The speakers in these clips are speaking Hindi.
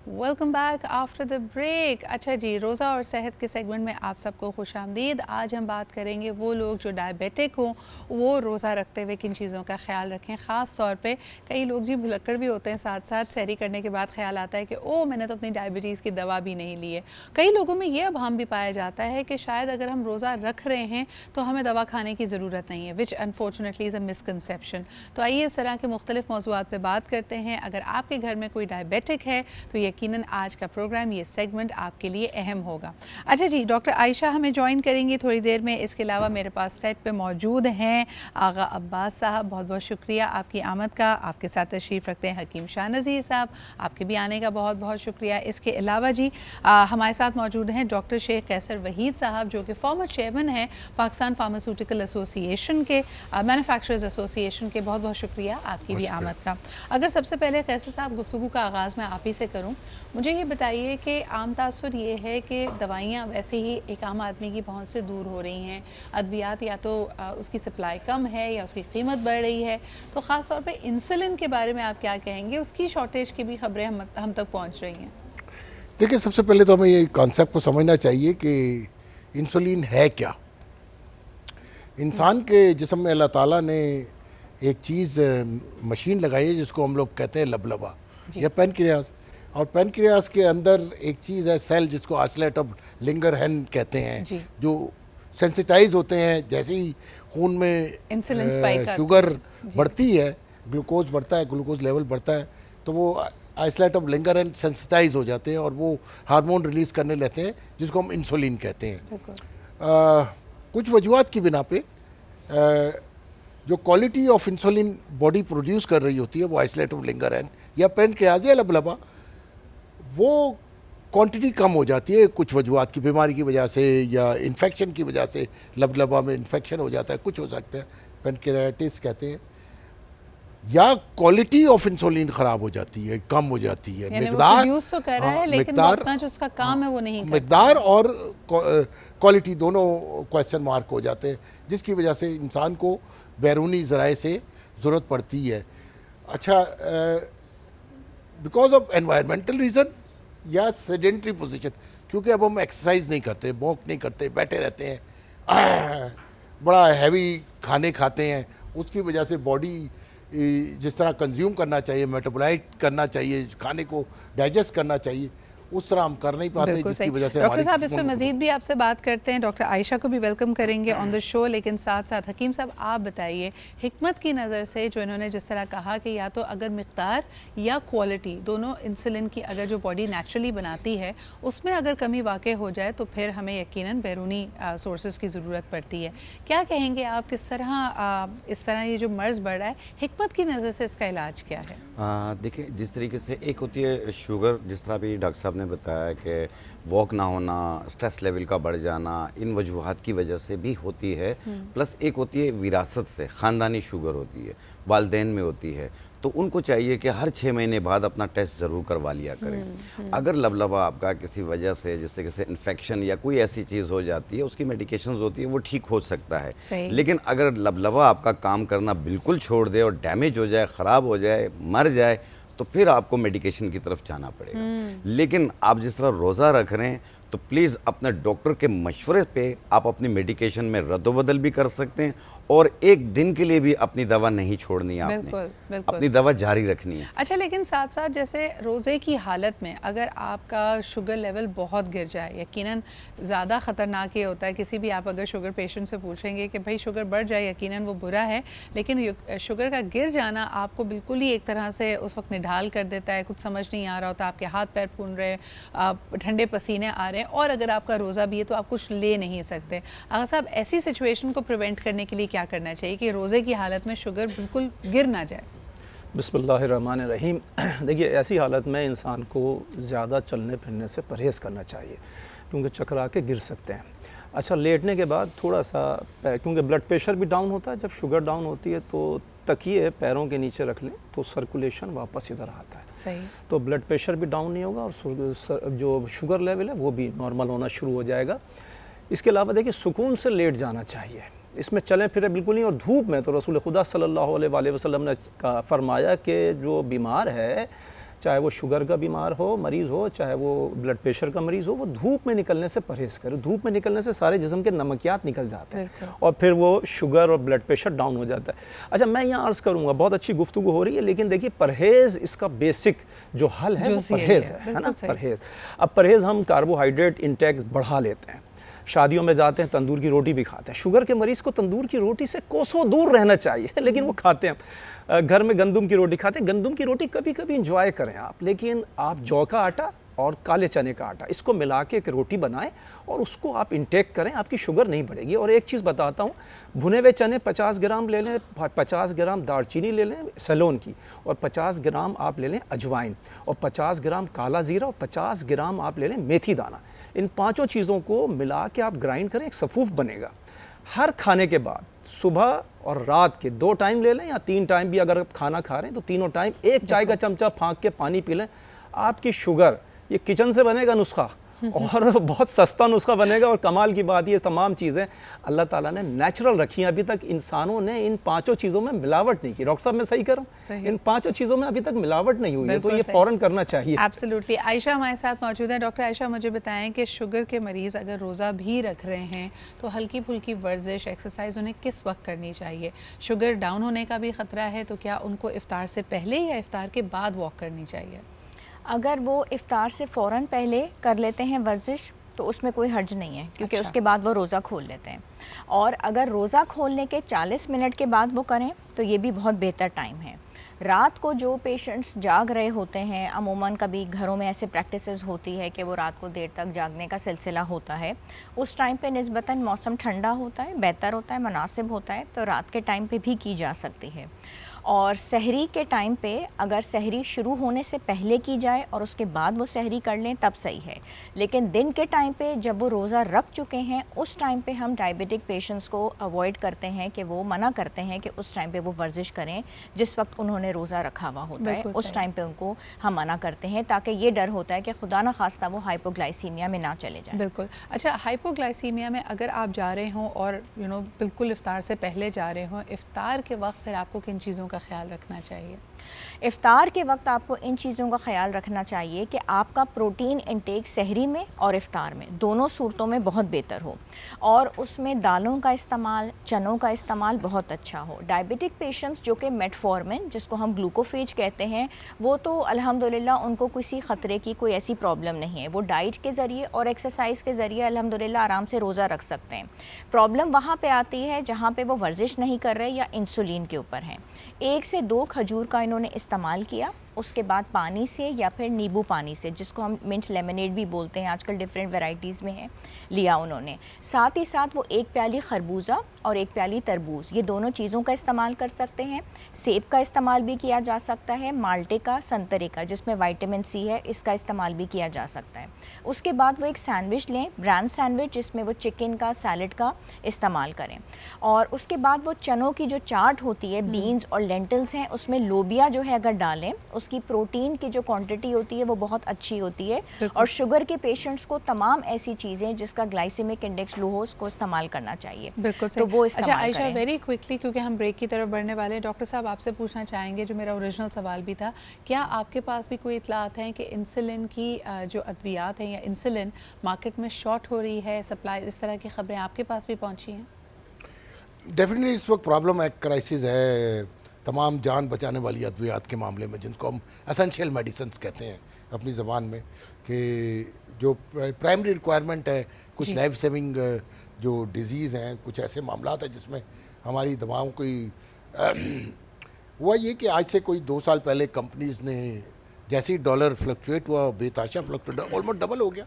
Welcome back after the break. अच्छा जी, रोज़ा और सेहत के सेगमेंट में आप सबको खुश आमदीद। आज हम बात करेंगे वो लोग जो डायबिटिक हों वो रोज़ा रखते हुए किन चीज़ों का ख्याल रखें। ख़ास तौर पे कई लोग जी भुलक्कड़ भी होते हैं, साथ साथ सहरी करने के बाद ख्याल आता है कि ओह मैंने तो अपनी डायबिटीज़ की दवा भी नहीं ली है। कई लोगों में ये अभाम भी पाया जाता है कि शायद अगर हम रोज़ा रख रहे हैं तो हमें दवा खाने की ज़रूरत नहीं है, विच अनफॉर्चुनेटली इज़ अ मिसकंसेप्शन। तो आइए इस तरह के मुख्तलिफ मौज़ूआत पर बात करते हैं। अगर आपके घर में कोई डायबिटिक है तो यकीनन आज का प्रोग्राम, ये सेगमेंट आपके लिए अहम होगा। अच्छा जी, डॉक्टर आयशा हमें ज्वाइन करेंगी थोड़ी देर में। इसके अलावा मेरे पास सेट पे मौजूद हैं आगा अब्बास साहब, बहुत बहुत शुक्रिया आपकी आमद का। आपके साथ तशरीफ़ रखते हैं हकीम शाह नज़ीर साहब, आपके भी आने का बहुत बहुत शुक्रिया। इसके अलावा जी हमारे साथ मौजूद हैं डॉक्टर शेख कैसर वहीद साहब, जो कि फॉर्मर चेयरमैन हैं पाकिस्तान फार्मास्यूटिकल एसोसिएशन के, मैन्युफैक्चरर्स एसोसिएशन के। बहुत बहुत शुक्रिया आपकी भी आमद का। अगर सबसे पहले कैसर साहब गुफ्तगू का आगाज़ मैं आप ही से करूँ, मुझे ये बताइए कि आम तासुर ये है कि दवाइयाँ वैसे ही एक आम आदमी की पहुंच से दूर हो रही हैं, अद्वियात या तो उसकी सप्लाई कम है या उसकी कीमत बढ़ रही है। तो ख़ास तौर पे इंसुलिन के बारे में आप क्या कहेंगे? उसकी शॉर्टेज की भी खबरें हम तक पहुंच रही हैं। देखिए, सबसे पहले तो हमें ये कॉन्सेप्ट को समझना चाहिए कि इंसुलिन है क्या। इंसान के जिस्म में अल्लाह ताला ने एक चीज़ मशीन लगाई है जिसको हम लोग कहते हैं लबलबा या पेनक्रियास। और पेनक्रियास के अंदर एक चीज़ है सेल जिसको आइसोलेट ऑफ लिंगरहैन कहते हैं, जो सेंसिटाइज होते हैं जैसे ही खून में इंसुलिन स्पाइक शुगर बढ़ती है, ग्लूकोज बढ़ता है, ग्लूकोज लेवल बढ़ता है, तो वो आइसोलेट ऑफ लिंगरहैन सेंसिटाइज हो जाते हैं और वो हार्मोन रिलीज़ करने लगते हैं जिसको हम इंसुलिन कहते हैं। कुछ वजूहत की बिना पे जो quality of insulin body produce कर रही होती है वो आइसोलेट ऑफ लिंगरहैन या पेनक्रियास या लबलबा, वो क्वांटिटी कम हो जाती है कुछ वजूहत की, बीमारी की वजह से या इन्फेक्शन की वजह से। लबलबा में इन्फेक्शन हो जाता है, कुछ हो सकता है, पेनक्रियाटिस कहते हैं, या क्वालिटी ऑफ इंसुलिन ख़राब हो जाती है, कम हो जाती है। मिकदार तो कर रहा है, लेकिन वो अपना जो उसका काम है वो नहीं करता। मिकदार और क्वालिटी दोनों क्वेश्चन मार्क हो जाते हैं, जिसकी वजह से इंसान को बैरूनी ज़राए से ज़रूरत पड़ती है। अच्छा, बिकॉज ऑफ एनवायरमेंटल रीज़न या सेडेंट्री पोजीशन, क्योंकि अब हम एक्सरसाइज नहीं करते, वॉक नहीं करते, बैठे रहते हैं, बड़ा हैवी खाने खाते हैं, उसकी वजह से बॉडी जिस तरह कंज्यूम करना चाहिए, मेटाबोलाइट करना चाहिए, खाने को डाइजेस्ट करना चाहिए, उस तरह हम कर नहीं पाते, जिसकी वजह से डॉक्टर साहब इस पर मजीद भी आपसे बात करते हैं। डॉक्टर आयशा को भी वेलकम करेंगे ऑन द शो, लेकिन साथ साथ हकीम साहब आप बताइए हिकमत की नज़र से, जो इन्होंने जिस तरह कहा कि या तो अगर मिकदार या क्वालिटी दोनों इंसुलिन की अगर जो बॉडी नेचुरली बनाती है उसमें अगर कमी वाक़ई हो जाए तो फिर हमें यकीनन बैरूनी सोर्सेज की ज़रूरत पड़ती है। क्या कहेंगे आप, किस तरह इस तरह ये जो मर्ज़ बढ़ रहा है, हिकमत की नज़र से इसका इलाज क्या है? देखिए, जिस तरीके से एक होती है शुगर, जिस तरह भी डॉक्टर साहब ने बताया कि वॉक ना होना, स्ट्रेस लेवल का बढ़ जाना, इन वजूहात की वजह से भी होती है। प्लस एक होती है विरासत से, ख़ानदानी शुगर होती है, वालदेन में होती है, तो उनको चाहिए कि हर 6 महीने बाद अपना टेस्ट ज़रूर करवा लिया करें। अगर लबलबा आपका किसी वजह से, जिससे किसी इन्फेक्शन या कोई ऐसी चीज़ हो जाती है, उसकी मेडिकेशंस होती है, वो ठीक हो सकता है। लेकिन अगर लबलबा आपका काम करना बिल्कुल छोड़ दे और डैमेज हो जाए, ख़राब हो जाए, मर जाए, तो फिर आपको मेडिकेशन की तरफ जाना पड़ेगा। लेकिन आप जिस तरह रोज़ा रख रहे हैं तो प्लीज़ अपने डॉक्टर के मशवरे पे आप अपनी मेडिकेशन में रद्दोबदल भी कर सकते हैं और एक दिन के लिए भी अपनी दवा नहीं छोड़नी है, आपने बिल्कुल। अपनी दवा जारी रखनी है। अच्छा, लेकिन साथ साथ जैसे रोज़े की हालत में अगर आपका शुगर लेवल बहुत गिर जाए, यकीनन ज़्यादा ख़तरनाक ये होता है, किसी भी आप अगर शुगर पेशेंट से पूछेंगे कि भाई शुगर बढ़ जाए, यकीनन वो बुरा है, लेकिन शुगर का गिर जाना आपको बिल्कुल ही एक तरह से उस वक्त निढाल कर देता है, कुछ समझ नहीं आ रहा होता, आपके हाथ पैर फूल रहे, ठंडे पसीने आ रहे हैं, और अगर आपका रोज़ा भी है तो आप कुछ ले नहीं सकते। अगर साहब ऐसी सिचुएशन को प्रिवेंट करने के लिए क्या करना चाहिए कि रोज़े की हालत में शुगर बिल्कुल गिर ना जाए? बिस्मिल्लाहिर्रहमानिर्रहीम। देखिए, ऐसी हालत में इंसान को ज़्यादा चलने फिरने से परहेज़ करना चाहिए, क्योंकि चकरा के गिर सकते हैं। अच्छा, लेटने के बाद थोड़ा सा, क्योंकि ब्लड प्रेशर भी डाउन होता है, जब शुगर डाउन होती है तो तकिए पैरों के नीचे रख लें तो सर्कुलेशन वापस इधर आता है। सही। तो ब्लड प्रेशर भी डाउन नहीं होगा और जो शुगर लेवल है वो भी नॉर्मल होना शुरू हो जाएगा। इसके अलावा देखिए, सुकून से लेट जाना चाहिए, इसमें चलें फिरें बिल्कुल नहीं। और धूप में तो रसूल खुदा सल्लल्लाहु अलैहि वसल्लम ने फरमाया कि जो बीमार है चाहे वो शुगर का बीमार हो मरीज़ हो, चाहे वो ब्लड प्रेशर का मरीज़ हो, वो धूप में निकलने से परहेज़ करे। धूप में निकलने से सारे जिस्म के नमकियात निकल जाते हैं और फिर वो शुगर और ब्लड प्रेशर डाउन हो जाता है। अच्छा, मैं यहाँ अर्ज़ करूँगा, बहुत अच्छी गुफ्तगू हो रही है, लेकिन देखिए परहेज़ इसका बेसिक जो हल है वो परहेज़ है ना, परहेज़। अब परहेज़ हम कार्बोहाइड्रेट इंटेक बढ़ा लेते हैं, शादियों में जाते हैं तंदूर की रोटी भी खाते हैं। शुगर के मरीज़ को तंदूर की रोटी से कोसों दूर रहना चाहिए, लेकिन वो खाते हैं। घर में गंदम की रोटी खाते हैं। गंदम की रोटी कभी कभी इंजॉय करें आप, लेकिन आप जौ का आटा और काले चने का आटा इसको मिला के एक रोटी बनाएं और उसको आप इंटेक करें, आपकी शुगर नहीं बढ़ेगी। और एक चीज़ बताता हूँ, भुने हुए चने 50 ग्राम ले लें, 50 ग्राम दालचीनी ले लें सैलोन की, और 50 ग्राम आप ले लें अजवाइन, और 50 ग्राम काला ज़ीरा, और 50 ग्राम आप ले लें मेथी दाना। इन पाँचों चीज़ों को मिला के आप ग्राइंड करें, एक सफ़ूफ बनेगा। हर खाने के बाद सुबह और रात के 2 टाइम ले लें या 3 टाइम भी अगर आप खाना खा रहे हैं तो तीनों टाइम एक चाय का चमचा फाँक के पानी पी लें। आपकी शुगर, ये किचन से बनेगा नुस्खा और बहुत सस्ता नुस्खा बनेगा। और कमाल की बात, ये तमाम चीज़ें अल्लाह ताला ने नेचुरल रखी हैं। अभी तक इंसानों ने इन पांचों चीज़ों में मिलावट नहीं की। डॉक्टर साहब, मैं सही कर रहा हूँ? इन पांचों चीज़ों में अभी तक मिलावट नहीं हुई है, तो ये फ़ौरन करना चाहिए। एब्सोल्युटली। आयशा हमारे साथ मौजूद है। डॉक्टर आयशा, मुझे बताएं कि शुगर के मरीज़ अगर रोज़ा भी रख रहे हैं तो हल्की फुल्की वर्जिश, एक्सरसाइज उन्हें किस वक्त करनी चाहिए? शुगर डाउन होने का भी ख़तरा है, तो क्या उनको इफ्तार से पहले या इफ्तार के बाद वॉक करनी चाहिए? अगर वो इफ़्तार से फ़ौरन पहले कर लेते हैं वर्जिश तो उसमें कोई हर्ज नहीं है, क्योंकि उसके बाद वो रोज़ा खोल लेते हैं। और अगर रोज़ा खोलने के 40 मिनट के बाद वो करें तो ये भी बहुत बेहतर टाइम है। रात को जो पेशेंट्स जाग रहे होते हैं, अमूमन कभी घरों में ऐसे प्रैक्टिसेस होती है कि वो रात को देर तक जागने का सिलसिला होता है, उस टाइम पे निस्बतन मौसम ठंडा होता है, बेहतर होता है, मुनासिब होता है, तो रात के टाइम पे भी की जा सकती है। और सहरी के टाइम पे अगर सहरी शुरू होने से पहले की जाए और उसके बाद वो सहरी कर लें तब सही है। लेकिन दिन के टाइम पे जब वो रोज़ा रख चुके हैं उस टाइम पे हम डायबिटिक पेशेंट्स को अवॉइड करते हैं कि वो मना करते हैं कि उस टाइम पे वो वर्जिश करें जिस वक्त उन्होंने रोज़ा रखा हुआ होता है, उस टाइम पे उनको हम मना करते हैं, ताकि ये डर होता है कि खुदा न खास्ता वो हाइपोग्लाइसीमिया में ना चले जाए। बिल्कुल। अच्छा, हाइपोग्लाइसीमिया में अगर आप जा रहे हों और बिल्कुल इफ्तार से पहले जा रहे हों, इफ्तार के वक्त फिर आपको किन चीज़ों का ख्याल रखना चाहिए? इफ़्तार के वक्त आपको इन चीज़ों का ख्याल रखना चाहिए कि आपका प्रोटीन इंटेक सहरी में और इफ़्तार में दोनों सूरतों में बहुत बेहतर हो, और उसमें दालों का इस्तेमाल, चनों का इस्तेमाल बहुत अच्छा हो। डायबिटिक पेशेंट्स जो कि मेटफॉर्मिन, जिसको हम ग्लूकोफेज कहते हैं, वो तो अल्हम्दुलिल्लाह उनको किसी ख़तरे की कोई ऐसी प्रॉब्लम नहीं है। वो डाइट के ज़रिए और एक्सरसाइज के ज़रिए अल्हम्दुलिल्लाह आराम से रोज़ा रख सकते हैं। प्रॉब्लम वहाँ पर आती है जहाँ पर वो वर्जिश नहीं कर रहे या इंसुलिन के ऊपर हैं। 1 से 2 खजूर का इन्होंने इस्तेमाल किया, उसके बाद पानी से या फिर नींबू पानी से, जिसको हम मिंट लेमनेड भी बोलते हैं, आजकल डिफरेंट वैरायटीज़ में है, लिया उन्होंने। साथ ही साथ वो 1 प्याली खरबूजा और 1 प्याली तरबूज, ये दोनों चीज़ों का इस्तेमाल कर सकते हैं। सेब का इस्तेमाल भी किया जा सकता है, माल्टे का, संतरे का, जिसमें विटामिन सी है, इसका इस्तेमाल भी किया जा सकता है। उसके बाद वो एक सैंडविच लें, ब्रांड सैंडविच, जिसमें वो चिकन का, सैलड का इस्तेमाल करें। और उसके बाद वो चनों की जो चाट होती है, बीन्स और लेंटिल्स हैं, उसमें लोबिया जो है अगर डालें, उसकी प्रोटीन की जो क्वांटिटी होती है वो बहुत अच्छी होती है। और शुगर के पेशेंट्स को तमाम ऐसी चीज़ें जिसका ग्लाइसेमिक इंडेक्स लो हो उसको इस्तेमाल करना चाहिए। बिल्कुल तो वो इस्तेमाल अच्छा आयशा, करें। वेरी क्विकली, क्योंकि हम ब्रेक की तरफ बढ़ने वाले हैं, डॉक्टर साहब आपसे पूछना चाहेंगे जो मेरा ओरिजिनल सवाल भी था, क्या आपके पास भी कोई इतलात हैं कि इंसुलिन की जो अद्वियात हैं या इंसुलिन मार्केट में शॉर्ट हो रही है, सप्लाई, इस तरह की खबरें आपके पास भी पहुँची हैं? डेफिनेटली इस वक्त प्रॉब्लम है, क्राइसिस है तमाम जान बचाने वाली अद्वियात के मामले में, जिनको हम एसेंशियल मेडिसिन्स कहते हैं अपनी ज़बान में, कि जो प्राइमरी रिक्वायरमेंट है, कुछ लाइफ सेविंग जो डिजीज़ हैं, कुछ ऐसे मामलात हैं जिसमें हमारी दवाओं की हुआ ये कि आज से कोई 2 साल पहले कंपनीज़ ने जैसे ही डॉलर फ्लक्चुएट हुआ, बेताशा फ्लक्चुएट, ऑलमोस्ट डबल हो गया,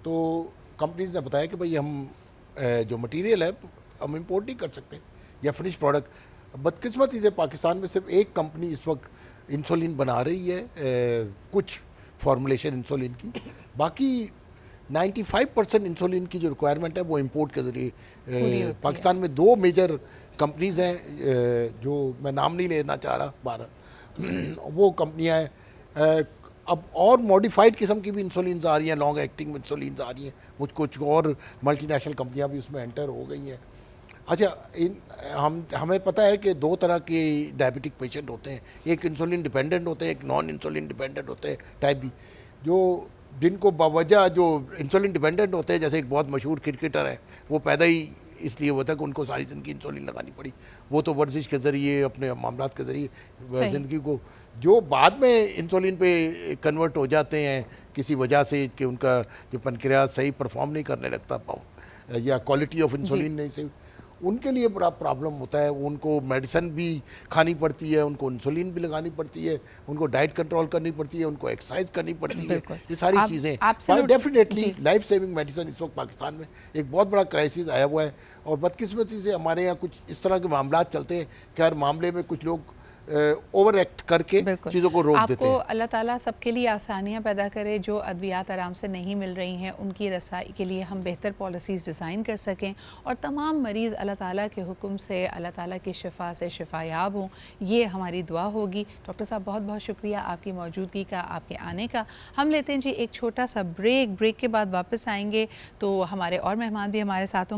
तो कंपनीज़ ने बताया कि भाई हम जो मटीरियल है हम इंपोर्ट नहीं कर सकते या फिनिश प्रोडक्ट। बदकिस्मती से पाकिस्तान में सिर्फ एक कंपनी इस वक्त इंसुलिन बना रही है, कुछ फॉर्मुलेशन इंसुलिन की, बाकी 95% इंसुलिन की जो रिक्वायरमेंट है वो इंपोर्ट के ज़रिए। पाकिस्तान में 2 मेजर कंपनीज़ हैं जो मैं नाम नहीं लेना चाह रहा 12 वो कंपनियां हैं। अब और मॉडिफाइड किस्म की भी इंसुलिन आ रही हैं, लॉन्ग एक्टिंग इंसुलिन आ रही हैं, कुछ और मल्टीनेशनल कंपनियां भी उसमें एंटर हो गई हैं। अच्छा, हमें पता है कि दो तरह के डायबिटिक पेशेंट होते हैं, एक इंसुलिन डिपेंडेंट होते हैं, एक नॉन इंसुलिन डिपेंडेंट होते हैं टाइप बी। जो जिनको बावजह जो इंसुलिन डिपेंडेंट होते हैं, जैसे एक बहुत मशहूर क्रिकेटर है, वो पैदा ही इसलिए हुआ था कि उनको सारी ज़िंदगी इंसुलिन लगानी पड़ी, वो तो वर्जिश के ज़रिए अपने मामलात के ज़रिए ज़िंदगी को, जो बाद में इंसुलिन पे कन्वर्ट हो जाते हैं किसी वजह से कि उनका जो पेनक्रियास सही परफॉर्म नहीं करने लगता या क्वालिटी ऑफ इंसुलिन नहीं सही, उनके लिए बड़ा प्रॉब्लम होता है। उनको मेडिसिन भी खानी पड़ती है, उनको इंसुलिन भी लगानी पड़ती है, उनको डाइट कंट्रोल करनी पड़ती है, उनको एक्सरसाइज करनी पड़ती है, ये सारी चीज़ें। डेफिनेटली लाइफ सेविंग मेडिसिन इस वक्त पाकिस्तान में एक बहुत बड़ा क्राइसिस आया हुआ है, और बदकिस्मती से हमारे यहाँ कुछ इस तरह के मामला चलते हैं कि हर मामले में कुछ लोग ओवर एक्ट करके चीज़ों को रोक देते हैं। आपको अल्लाह ताला सबके लिए आसानियाँ पैदा करे, जो अद्वियात आराम से नहीं मिल रही हैं उनकी रसाई के लिए हम बेहतर पॉलिसीज़ डिज़ाइन कर सकें, और तमाम मरीज़ अल्लाह ताला के हुक्म से अल्लाह ताला की शिफा से शिफायाब हों, ये हमारी दुआ होगी। डॉक्टर साहब बहुत बहुत शुक्रिया आपकी मौजूदगी का, आपके आने का। हम लेते हैं जी एक छोटा सा ब्रेक के बाद वापस आएंगे तो हमारे और मेहमान भी हमारे साथ होंगे।